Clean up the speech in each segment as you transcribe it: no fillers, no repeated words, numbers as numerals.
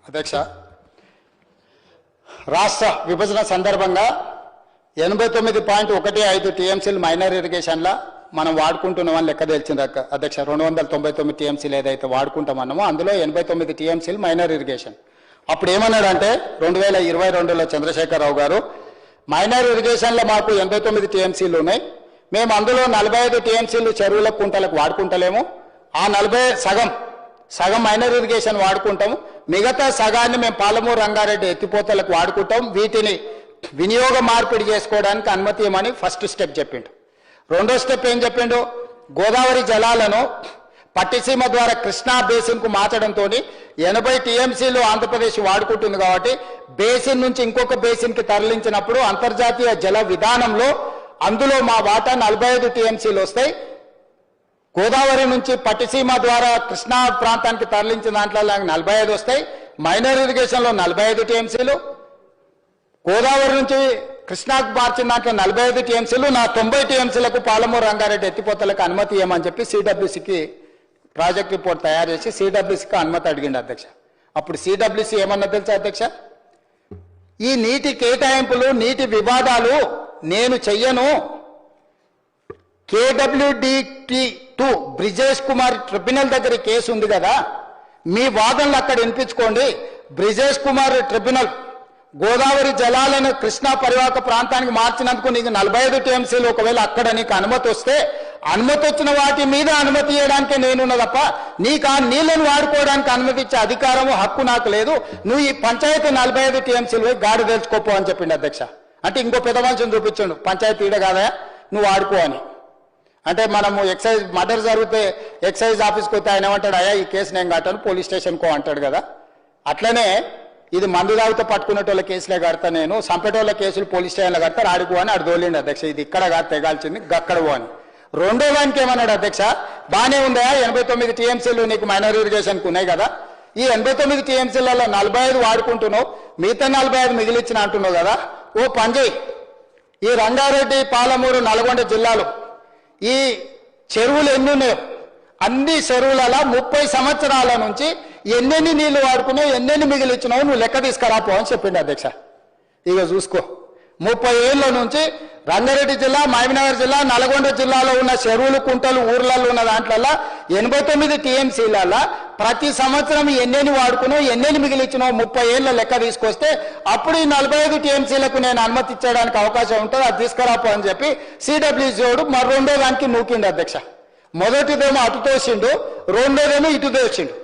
అధ్యక్ష, రాష్ట్ర విభజన సందర్భంగా 89.15 టీఎంసీలు మైనర్ ఇరిగేషన్ల మనం వాడుకుంటున్నామని లెక్క తెలిసింది అధ్యక్ష. 299 టీఎంసీలు ఏదైతే వాడుకుంటామన్నామో అందులో 89 టీఎంసీలు మైనర్ ఇరిగేషన్. అప్పుడు ఏమన్నాడంటే 2022లో చంద్రశేఖరరావు గారు, మైనర్ ఇరిగేషన్లో మాకు 89 టీఎంసీలు ఉన్నాయి, మేము అందులో 45 టీఎంసీలు చెరువులకు కుంటలకు వాడుకుంటలేము, ఆ 40 సగం మైనర్ ఇరిగేషన్ వాడుకుంటాము, మిగతా సగాన్ని మేము పాలమూరు రంగారెడ్డి ఎత్తిపోతలకు వాడుకుంటాం, వీటిని వినియోగ మార్పిడి చేసుకోవడానికి అనుమతి ఇవ్వమని ఫస్ట్ స్టెప్ చెప్పిండు. రెండో స్టెప్ ఏం చెప్పిండు, గోదావరి జలాలను పట్టిసీమ ద్వారా కృష్ణా బేసిన్కు మార్చడంతో 80 టీఎంసీలు ఆంధ్రప్రదేశ్ వాడుకుంటుంది కాబట్టి బేసిన్ నుంచి ఇంకొక బేసిన్కి తరలించినప్పుడు అంతర్జాతీయ జల విధానంలో అందులో మా వాటా 45 టీఎంసీలు వస్తాయి. గోదావరి నుంచి పట్టిసీమ ద్వారా కృష్ణా ప్రాంతానికి తరలించిన దాంట్లో 45 వస్తాయి, మైనర్ ఇరిగేషన్లో 45 టీఎంసీలు, గోదావరి నుంచి కృష్ణాకు మార్చిన దాంట్లో 45 టీఎంసీలు, నా 90 టీఎంసీలకు పాలమూరు రంగారెడ్డి ఎత్తిపోతలకు అనుమతి ఇవ్వమని చెప్పి సిడబ్ల్యూసీకి ప్రాజెక్ట్ రిపోర్ట్ తయారు చేసి సిడబ్ల్యూసీకి అనుమతి అడిగిండు అధ్యక్ష. అప్పుడు సిడబ్ల్యూసీ ఏమన్నా తెలుసా అధ్యక్ష, ఈ నీటి కేటాయింపులు నీటి వివాదాలు నేను చెయ్యను, KWDT2 బ్రిజేష్ కుమార్ ట్రిబ్యునల్ దగ్గర కేసు ఉంది కదా, మీ వాదనలు అక్కడ వినిపించుకోండి. బ్రిజేష్ కుమార్ ట్రిబ్యునల్ గోదావరి జలాలను కృష్ణా పరివాహక ప్రాంతానికి మార్చినందుకు నీకు 45 టీఎంసీలు ఒకవేళ అక్కడ నీకు అనుమతి వస్తే, అనుమతి వచ్చిన వాటి మీద అనుమతి ఇవ్వడానికే నేనున్నా తప్ప నీకు ఆ నీళ్లను వాడుకోవడానికి అనుమతి ఇచ్చే అధికారము హక్కు నాకు లేదు, నువ్వు ఈ పంచాయతీ 45 టీఎంసీలు గాడి తెలుసుకోపో అని చెప్పిండు అధ్యక్ష. అంటే ఇంకో పెద్ద మనిషిని చూపించండు, పంచాయతీ ఈడ కాదా నువ్వు వాడుకో అని. అంటే మనము ఎక్సైజ్ మర్డర్ జరిగితే ఎక్సైజ్ ఆఫీస్కి వస్తే ఆయన ఏమంటాడు, అయ్యా ఈ కేసు నేను కట్టాను పోలీస్ స్టేషన్కో అంటాడు కదా. అట్లనే ఇది మందు తాగితే పట్టుకునేటోళ్ళ కేసులే కడతా, నేను సంపేటోళ్ళ కేసులు పోలీస్ స్టేషన్లో కడతారు, ఆడుకో అని ఆడు దోలిండు అధ్యక్ష. ఇది ఇక్కడ కాదు తెగాల్చింది గక్కడవో అని. రెండో దానికి ఏమన్నాడు అధ్యక్ష, బాగానే ఉందా 89 టీఎంసీలు నీకు మైనర్ ఇరిగేషన్కి ఉన్నాయి కదా, ఈ 89 టీఎంసీలలో 45 వాడుకుంటున్నావు, మిగతా 45 మిగిలిచ్చిన అంటున్నావు కదా, ఓ పంజయ్ ఈ రంగారెడ్డి పాలమూరు నల్గొండ జిల్లాలో ఈ చెరువులు ఎన్ని ఉన్నాయో అన్ని చెరువులలో 30 సంవత్సరాల నుంచి ఎన్నెన్ని నీళ్లు వాడుకున్నావు ఎన్నెన్ని మిగిలిచ్చినావు నువ్వు లెక్క తీసుకురాపో అని చెప్పిండు అధ్యక్ష. ఇక చూసుకో, 30 ఏళ్ళ నుంచి రంగారెడ్డి జిల్లా, మహబూబ్నగర్ జిల్లా, నల్గొండ జిల్లాలో ఉన్న చెరువులు కుంటలు ఊర్లలో ఉన్న దాంట్లో 89 టీఎంసీలలో ప్రతి సంవత్సరం ఎన్నెన్ని వాడుకున్నావు ఎన్నెన్ని మిగిలిచ్చినావు 30 ఏళ్ళ లెక్క తీసుకొస్తే అప్పుడు ఈ 45 టీఎంసీలకు నేను అనుమతి ఇచ్చడానికి అవకాశం ఉంటుంది, అది తీసుకురాపో అని చెప్పి సిడబ్ల్యూసీడు మరి రెండో దానికి నూకిండు అధ్యక్ష. మొదటిదేమో అటు తోసిండు, రెండోదేమో ఇటు తోసిండు.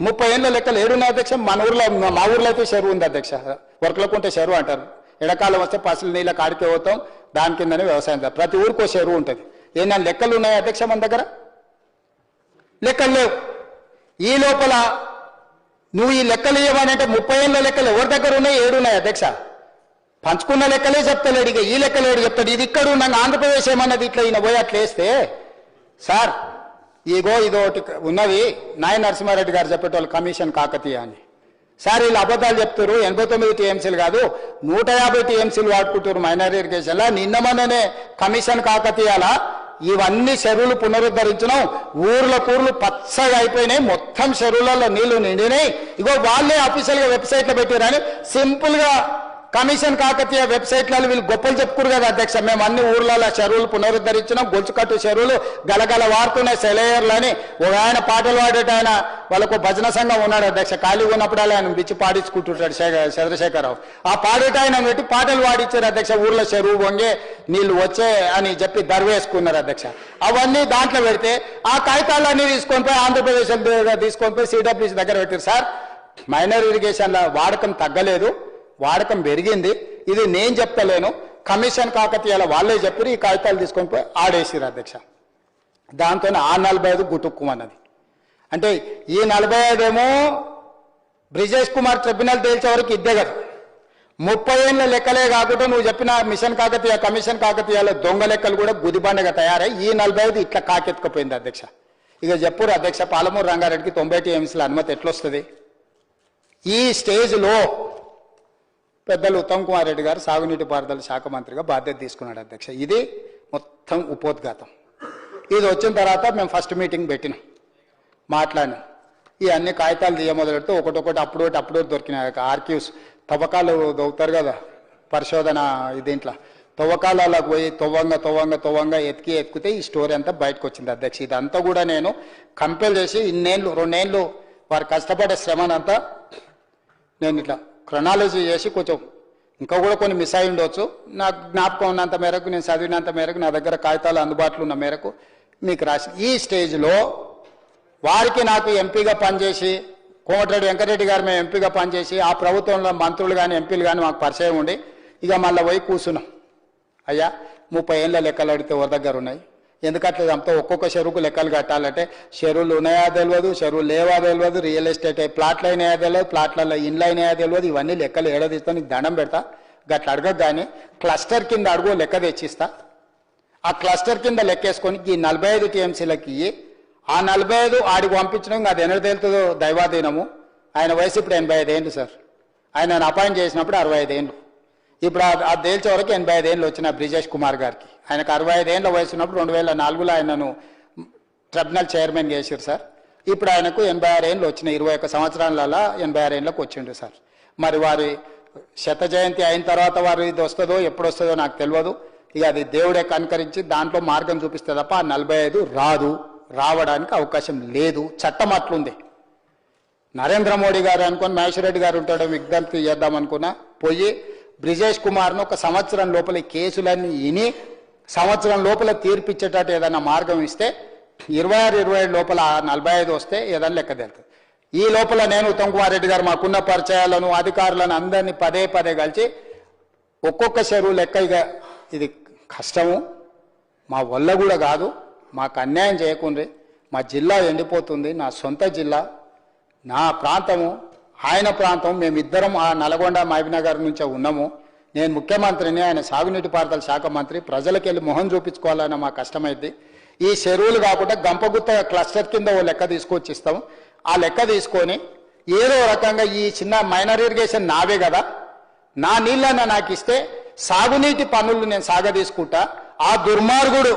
30 ఏళ్ళ లెక్కలు ఏడున్నాయి అధ్యక్ష. మా ఊర్లో అయితే చెరువు ఉంది అధ్యక్ష, వర్కలకుంటే చెరువు అంటారు. ఎడకాలం వస్తే పసులు నీళ్ళ కాడికే పోతాం, దాని కిందనే వ్యవసాయం. ప్రతి ఊరికో చెరువు ఉంటుంది. ఏమన్నా లెక్కలు ఉన్నాయి అధ్యక్ష మన దగ్గర? లెక్కలు లేవు. ఈ లోపల నువ్వు ఈ లెక్కలు ఇవ్వమంటే 30 ఏళ్ళ లెక్కలు ఎవరి దగ్గర ఉన్నాయి? 7 ఉన్నాయి అధ్యక్ష. పంచుకున్న లెక్కలే చెప్తలేడు, ఇక ఈ లెక్కలేడు చెప్తాడు. ఇది ఇక్కడ ఉన్నాను ఆంధ్రప్రదేశ్ ఏమన్నది ఇట్లా ఈయన పోయి అట్లా వేస్తే, సార్ ఇగో ఇదోటి ఉన్నది నాయ నరసింహారెడ్డి గారు చెప్పేటోళ్ళు కమిషన్ కాకతీయ అని. సార్ వీళ్ళు అబద్ధాలు చెప్తారు, 89 టీఎంసీలు కాదు 150 టీఎంసీలు వాడుకుంటారు మైనర్ ఇరిగేషన్లా. నిన్న మొన్ననే కమిషన్ కాకతీయాల ఇవన్నీ చెరువులు పునరుద్ధరించడం, ఊర్లు పచ్చగా అయిపోయినాయి, మొత్తం చెరువులలో నీళ్లు నిండినాయి. ఇగో వాళ్ళే అఫీషియల్గా వెబ్సైట్లో పెట్టారని సింపుల్గా కమిషన్ కాకతీయ వెబ్సైట్లలో వీళ్ళు గొప్పలు చెప్పుకోరు కదా అధ్యక్ష. మేము అన్ని ఊర్లలో చెరువులు పునరుద్ధరించినాం, గొలుచుకట్టు చెరువులు గలగల వాడుతున్నాయి సెలయర్లు అని. ఒక ఆయన పాటలు పాడేట ఆయన వాళ్ళకు భజన సంఘం ఉన్నాడు అధ్యక్ష, ఖాళీగా ఉన్నప్పుడు ఆయన బిచ్చి పాడించుకుంటుంటాడు చంద్రశేఖరరావు. ఆ పాడేట ఆయన పెట్టి పాటలు పాడించారు అధ్యక్ష. ఊర్లో చెరువు వంగే నీళ్లు వచ్చే అని చెప్పి దర్వేసుకున్నారు అధ్యక్ష. అవన్నీ దాంట్లో పెడితే ఆ కాగితాలన్నీ తీసుకొని పోయి ఆంధ్రప్రదేశ్ తీసుకొని పోయి సిడబ్ల్యూసీ దగ్గర పెట్టారు. సార్ మైనర్ ఇరిగేషన్ల వాడకం తగ్గలేదు, వాడకం పెరిగింది, ఇది నేను చెప్తలేను, కమిషన్ కాకతీయాల వాళ్ళే చెప్పారు, ఈ కాగితాలు తీసుకొని పోయి ఆడేసిరు అధ్యక్ష. దాంతో ఆ 45 గుటుక్కుమన్నది. అంటే ఈ 45 ఏమో బ్రిజేష్ కుమార్ ట్రిబ్యునల్ తేల్చే వరకు ఇద్దే కదా. 30 ఏళ్ళ లెక్కలే కాకుండా నువ్వు చెప్పిన మిషన్ కాకతీయ కమిషన్ కాకతీయాల దొంగ లెక్కలు కూడా గుదిబండగా తయారై ఈ 45 ఇట్లా కాకెత్తుకుపోయింది అధ్యక్ష. ఇక చెప్పురు అధ్యక్ష, పాలమూరు రంగారెడ్డికి 90 టీఎంసీల అనుమతి ఎట్లొస్తుంది? ఈ స్టేజ్లో పెద్దలు ఉత్తమ్ కుమార్ రెడ్డి గారు సాగునీటి పారుదల శాఖ మంత్రిగా బాధ్యత తీసుకున్నాడు అధ్యక్ష. ఇది మొత్తం ఉపోద్ఘాతం. ఇది వచ్చిన తర్వాత మేము ఫస్ట్ మీటింగ్ పెట్టినాం, మాట్లాడినాం. ఈ అన్ని కాగితాలు తీయ మొదలెడితే ఒకటొకటి అప్పుడు దొరికినాయి ఆర్కీవ్స్ తవ్వకాలు దొరుకుతారు కదా పరిశోధన దీంట్లో తవ్వకాలకు పోయి తవ్వంగా ఎతికితే ఈ స్టోరీ అంతా బయటకు వచ్చింది అధ్యక్ష. ఇదంతా కూడా నేను కంపేర్ చేసి 2 ఏళ్ళు వారు కష్టపడే శ్రమనంతా నేను ఇట్లా క్రొనాలజీ చేసి కొంచెం ఇంకా కూడా కొన్ని మిస్ అయి ఉండవచ్చు. నాకు జ్ఞాపకం ఉన్నంత మేరకు నేను చదివినంత మేరకు నా దగ్గర కాగితాలు అందుబాటులో ఉన్న మేరకు మీకు రాసి ఈ స్టేజ్లో వారికి నాకు ఎంపీగా పనిచేసి కోమటిరెడ్డి వెంకటరెడ్డి గారు మేము ఎంపీగా పనిచేసి ఆ ప్రభుత్వంలో మంత్రులు కానీ ఎంపీలు కానీ మాకు పరిచయం ఉండి ఇక మళ్ళీ పోయి కూర్చున్నాం. అయ్యా 30 ఏళ్ళ లెక్కలు అడిగితే ఎవరి దగ్గర ఉన్నాయి, ఎందుకంటే అంతా ఒక్కొక్క చెరువుకు లెక్కలు కట్టాలంటే చెరువులు ఉన్నాయా తెలియదు, చెరువులు లేవా తెలియదు, రియల్ ఎస్టేట్ ప్లాట్లు అయినాయా తెలియదు, ప్లాట్లలో ఇండ్లు అయినాయా తెలియదు. ఇవన్నీ లెక్కలు ఏడాదిస్తా నీకు దండం పెడతా. గట్ల అడగక కానీ క్లస్టర్ కింద అడుగు లెక్క తెచ్చిస్తా. ఆ క్లస్టర్ కింద లెక్కేసుకొని ఈ 45 టీఎంసీలకి ఆ 45 ఆడికి పంపించడం అది ఎన్నడ తేలుతుందో దైవాధీనము. ఆయన వయసు ఇప్పుడు 85 ఏళ్ళు సార్. ఆయన అపాయింట్ చేసినప్పుడు 65 ఏళ్ళు. ఇప్పుడు ఆ తేల్చే వరకు 85 ఏళ్ళు వచ్చిన బ్రిజేష్ కుమార్ గారికి. ఆయనకు 65 ఏళ్ళ వయసు ఉన్నప్పుడు 2004లో ఆయనను ట్రిబ్యునల్ చైర్మన్ చేశారు సార్. ఇప్పుడు ఆయనకు 86 ఏళ్ళు వచ్చినాయి. 21 సంవత్సరాలలో 86 ఏళ్ళకి వచ్చిండు సార్. మరి వారి శత జయంతి అయిన తర్వాత వారు ఇది వస్తుందో ఎప్పుడు వస్తుందో నాకు తెలియదు. ఇక అది దేవుడే కనుకరించి దాంట్లో మార్గం చూపిస్తే తప్ప ఆ 45 రావడానికి అవకాశం లేదు. చట్టం అట్లుంది. నరేంద్ర మోడీ గారు అనుకుని మహేశ్వర్ రెడ్డి గారు ఉంటాడో విజ్ఞప్తి చేద్దాం అనుకున్నా పోయి బ్రిజేష్ కుమార్ను ఒక సంవత్సరం లోపల కేసులన్నీ ఇని సంవత్సరం లోపల తీర్పిచ్చేటట్టు ఏదైనా మార్గం ఇస్తే 26-27 లోపల 45 వస్తే ఏదైనా లెక్క తెలుస్తుంది. ఈ లోపల నేను ఉత్తమ్ కుమార్ రెడ్డి గారు మాకున్న పరిచయాలను అధికారులను అందరినీ పదే కలిసి ఒక్కొక్క చెరువు లెక్క ఇక ఇది కష్టము, మా వల్ల కూడా కాదు, మాకు అన్యాయం చేయకుండ్రి, మా జిల్లా ఎండిపోతుంది, నా సొంత జిల్లా, నా ప్రాంతము ఆయన ప్రాంతం, మేమిద్దరం ఆ నల్గొండ మహబూబ్నగర్ నుంచే ఉన్నాము. నేను ముఖ్యమంత్రిని, ఆయన సాగునీటి పారుదల శాఖ మంత్రి, ప్రజలకు వెళ్ళి మొహం చూపించుకోవాలన్న మా కష్టమైంది. ఈ చెరువులు కాకుండా గంపగుత్త క్లస్టర్ కింద ఓ లెక్క తీసుకొచ్చి ఇస్తాం. ఆ లెక్క తీసుకొని ఏదో రకంగా ఈ చిన్న మైనర్ ఇరిగేషన్ నావే కదా, నా నీళ్ళన్న నాకు ఇస్తే సాగునీటి పనులు నేను సాగదీసుకుంటా. ఆ దుర్మార్గుడు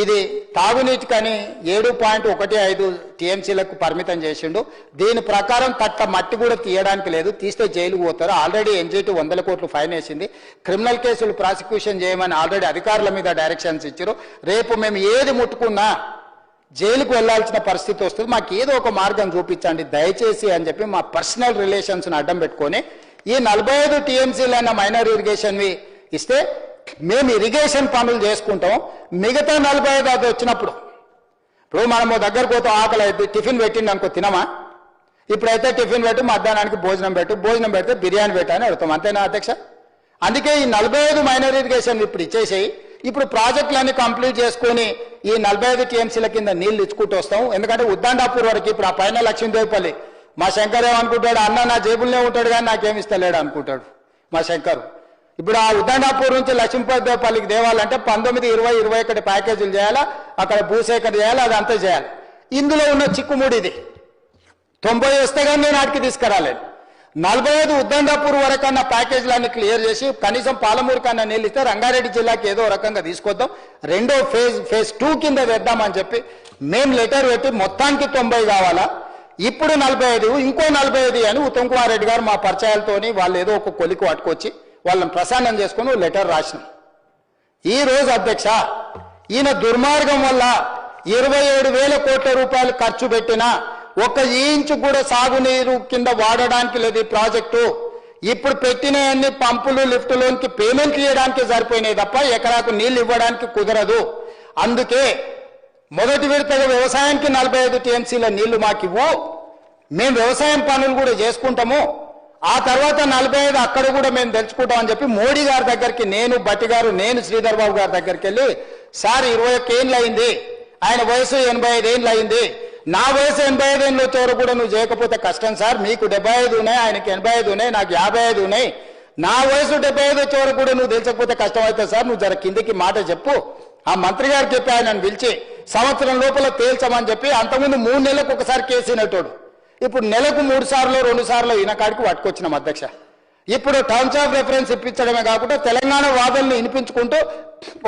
ఇది తాగునీటికని 7.15 టీఎంసీలకు పరిమితం చేసిండు. దీని ప్రకారం తట్ట మట్టి కూడా తీయడానికి లేదు, తీస్తే జైలుకు పోతారు. ఆల్రెడీ ఎన్జిటి 100 కోట్లు ఫైన్ వేసింది. క్రిమినల్ కేసులు ప్రాసిక్యూషన్ చేయమని ఆల్రెడీ అధికారుల మీద డైరెక్షన్స్ ఇచ్చారు. రేపు మేము ఏది ముట్టుకున్నా జైలుకు వెళ్లాల్సిన పరిస్థితి వస్తుంది. మాకు ఏదో ఒక మార్గం చూపించండి దయచేసి అని చెప్పి మా పర్సనల్ రిలేషన్స్ని అడ్డం పెట్టుకొని ఈ 45 టీఎంసీలైన మైనర్ ఇరిగేషన్వి ఇస్తే మేము ఇరిగేషన్ పనులు చేసుకుంటాం. మిగతా 45 అది వచ్చినప్పుడు ఇప్పుడు మనము దగ్గరకు పోతాం, ఆకలి అయితే టిఫిన్ పెట్టిండి అనుకో తినమా? ఇప్పుడైతే టిఫిన్ పెట్టు, మధ్యాహ్నానికి భోజనం పెడితే బిర్యానీ పెట్టని అడుగుతాం, అంతేనా అధ్యక్ష? అందుకే ఈ 45 మైనర్ ఇరిగేషన్ ఇప్పుడు ఇచ్చేసేయి. ఇప్పుడు ప్రాజెక్టులన్నీ కంప్లీట్ చేసుకొని ఈ 45 టీఎంసీల కింద నీళ్లు ఇచ్చుకుంటూ వస్తాం. ఎందుకంటే ఉద్దండాపూర్ వరకు ఇప్పుడు ఆ పైన లక్ష్మీదేవిపల్లి మా శంకర్ ఏమనుకుంటాడు, అన్న నా జేబుల్నే ఉంటాడు కానీ నాకేమి ఇస్తలేడు అనుకుంటాడు మా శంకర్. ఇప్పుడు ఆ ఉద్దండాపూర్ నుంచి లక్ష్మీదేవిపల్లికి దేవాలంటే 19, 20, 21 ప్యాకేజీలు చేయాలా, అక్కడ భూసేకరణ చేయాలి, అదంతా చేయాలి. ఇందులో ఉన్న చిక్కుముడి ఇది 90 వస్తే కానీ నేను ఆడికి తీసుకురాలేదు. 45 ఉద్దండాపూర్ వరకు అన్న ప్యాకేజీలన్నీ క్లియర్ చేసి కనీసం పాలమూరు కన్నా నీళ్ళు ఇస్తే రంగారెడ్డి జిల్లాకి ఏదో రకంగా తీసుకొద్దాం, రెండో ఫేజ్ 2 కింద తెద్దామని చెప్పి మేము లెటర్ పెట్టి మొత్తానికి 90 కావాలా, ఇప్పుడు 45 ఇంకో 45 అని ఉత్తమ్ కుమార్ రెడ్డి గారు మా పరిచయాలతోని వాళ్ళు ఏదో ఒక కొలికి పట్టుకొచ్చి వాళ్ళని ప్రసన్నం చేసుకుని లెటర్ రాసినాం. ఈ రోజు అధ్యక్ష ఈయన దుర్మార్గం వల్ల 27,000 కోట్ల రూపాయలు ఖర్చు పెట్టినా 1 ఇంచు కూడా సాగునీరు కింద వాడడానికి లేదు ఈ ప్రాజెక్టు. ఇప్పుడు పెట్టిన అన్ని పంపులు లిఫ్టులోనికి పేమెంట్ ఇవ్వడానికి సరిపోయినాయి తప్ప ఎకరాకు నీళ్లు ఇవ్వడానికి కుదరదు. అందుకే మొదటి విడతగా వ్యవసాయానికి 45 టీఎంసీల నీళ్లు మాకివ్వు, మేము వ్యవసాయం పనులు కూడా చేసుకుంటాము, ఆ తర్వాత 45 అక్కడ కూడా మేము తెలుసుకుంటామని చెప్పి మోడీ గారి దగ్గరికి నేను భట్టి గారు నేను శ్రీధర్ బాబు గారి దగ్గరికి వెళ్ళి సార్ 21 ఏళ్ళు అయింది, ఆయన వయసు 85 ఏళ్ళు అయింది, నా వయసు 85 ఏళ్ళు వచ్చేవారు కూడా నువ్వు చేయకపోతే కష్టం సార్, మీకు 75 ఉన్నాయి, ఆయనకి 85 ఉన్నాయి, నాకు 55 ఉన్నాయి, నా వయసు 75 వచ్చేవారు కూడా నువ్వు తెలుసకపోతే కష్టం అవుతుంది సార్, నువ్వు జర కిందికి మాట చెప్పు. ఆ మంత్రి గారు చెప్పి ఆయనను పిలిచి సంవత్సరం లోపల తేల్చమని చెప్పి అంతకుముందు 3 నెలలకు ఒకసారి కేసినట్టు ఇప్పుడు నెలకు 3 సార్లు 2 సార్లు ఈయన కాడికి పట్టుకొచ్చినాం అధ్యక్ష. ఇప్పుడు టర్మ్స్ ఆఫ్ రెఫరెన్స్ ఇప్పించడమే కాకుండా తెలంగాణ వాదనలు వినిపించుకుంటూ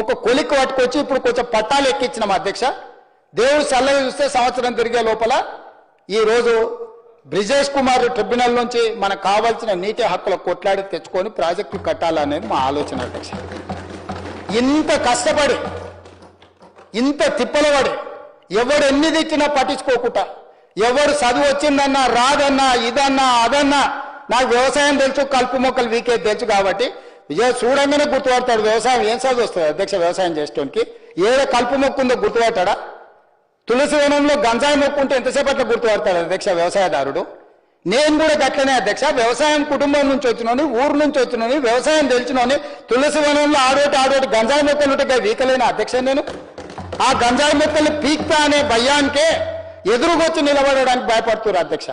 ఒక కొలిక్కి పట్టుకొచ్చి ఇప్పుడు కొంచెం పట్టాలు ఎక్కించినాం అధ్యక్ష. దేవుడు చల్లగా చూస్తే సంవత్సరం తిరిగే లోపల ఈ రోజు బ్రిజేష్ కుమార్ ట్రిబ్యునల్ నుంచి మనకు కావాల్సిన నీటి హక్కుల కొట్లాడి తెచ్చుకొని ప్రాజెక్టు కట్టాలనేది మా ఆలోచన అధ్యక్ష. ఇంత కష్టపడి ఇంత తిప్పలపడి ఎవడు ఎన్ని తెచ్చినా పట్టించుకోకుండా, ఎవడు చదువు వచ్చిందన్నా రాదన్నా ఇదన్నా అదన్నా, నాకు వ్యవసాయం తెలుసు, కలుపు మొక్కలు వీకే తెలుసు కాబట్టి చూడంగానే గుర్తుపడతాడు. వ్యవసాయం ఏం చదువు వస్తుంది అధ్యక్ష? వ్యవసాయం చేసేటోనికి ఏదో కలుపు మొక్క ఉందో గుర్తుపట్టాడా? తులసి వనంలో గంజాయి మొక్క ఉంటే ఎంతసేపట్లో గుర్తుపడతాడు అధ్యక్ష వ్యవసాయదారుడు? నేను కూడా గట్లనే అధ్యక్ష, వ్యవసాయం కుటుంబం నుంచి వచ్చినోని, ఊరు నుంచి వచ్చినోని, వ్యవసాయం తెలిసినోని, తులసి వనంలో ఆడోటి గంజాయి మొక్కలు ఉంటే వీకలేని అధ్యక్ష నేను. ఆ గంజాయి మొక్కలు పీక్తా అనే భయానికే ఎదురుగొచ్చి నిలబడడానికి భయపడుతున్నారు అధ్యక్ష.